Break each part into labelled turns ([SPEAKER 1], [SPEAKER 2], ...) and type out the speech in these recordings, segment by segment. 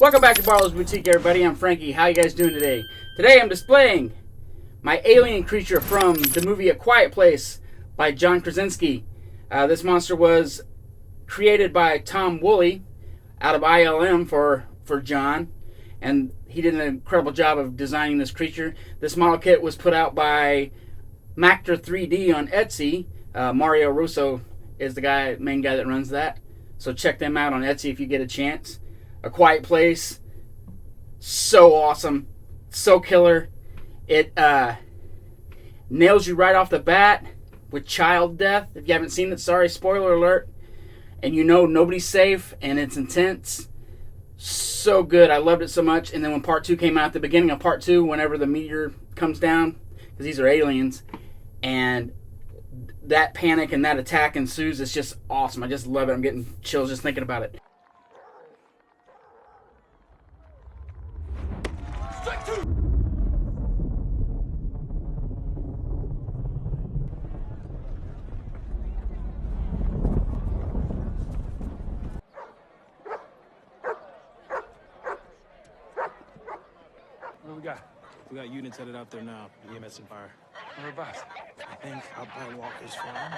[SPEAKER 1] Welcome back to Barlow's Boutique, everybody. I'm Frankie. How you guys doing today? Today I'm displaying my alien creature from the movie A Quiet Place by John Krasinski. This monster was created by Tom Woolley out of ILM for John, and he did an incredible job of designing this creature. This model kit was put out by Mactor3D on Etsy. Mario Russo is the main guy that runs that. So check them out on Etsy if you get a chance. A Quiet Place, so awesome, so killer. It nails you right off the bat with child death. If you haven't seen it, sorry, spoiler alert. And you know nobody's safe, and it's intense. So good, I loved it so much. And then when part 2 came out, at the beginning of part 2, whenever the meteor comes down, because these are aliens, and that panic and that attack ensues, it's just awesome. I just love it. I'm getting chills just thinking about it.
[SPEAKER 2] What we got? We got units headed out there now. EMS and fire. Whereabouts? I think out by Walker's farm.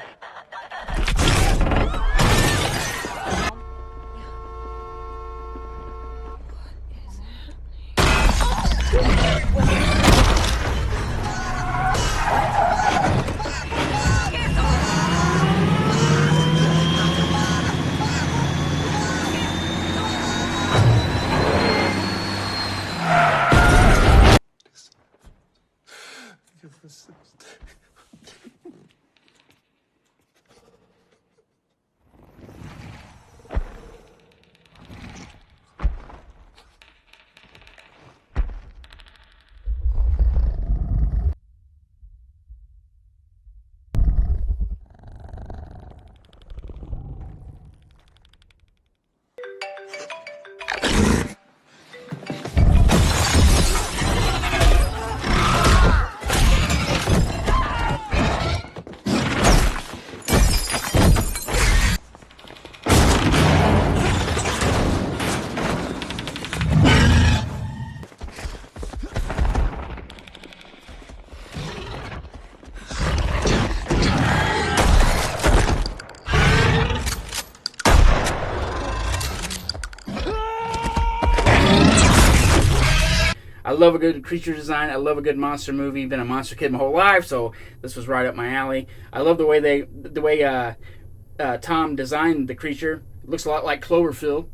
[SPEAKER 1] I love a good creature design. I love a good monster movie. Been a monster kid my whole life, so this was right up my alley. I love the way Tom designed the creature. It looks a lot like Cloverfield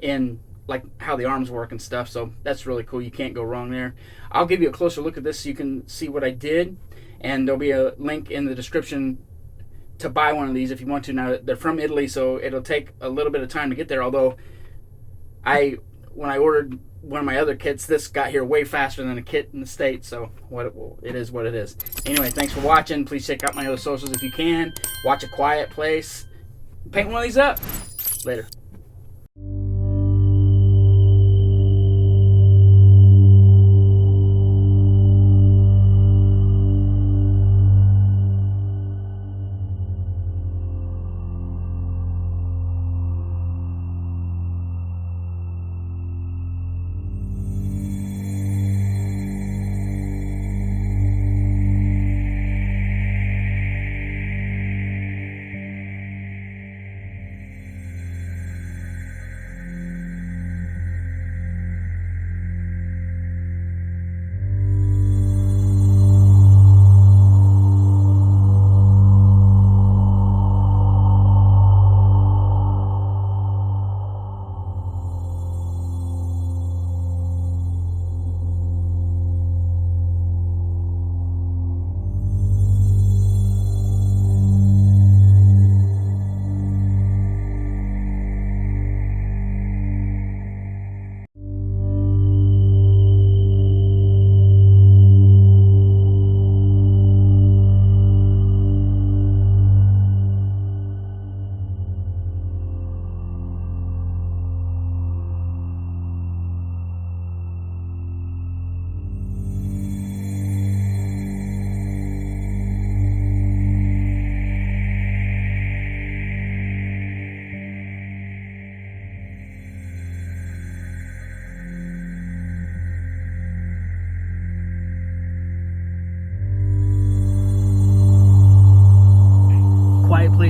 [SPEAKER 1] in like how the arms work and stuff. So that's really cool. You can't go wrong there. I'll give you a closer look at this so you can see what I did, and there'll be a link in the description to buy one of these if you want to. Now they're from Italy, so it'll take a little bit of time to get there. Although when I ordered one of my other kits, this got here way faster than a kit in the States, so it is what it is. Anyway, thanks for watching. Please check out my other socials if you can. Watch A Quiet Place. Paint one of these up. Later.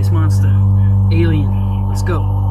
[SPEAKER 1] space monster, alien. Let's go.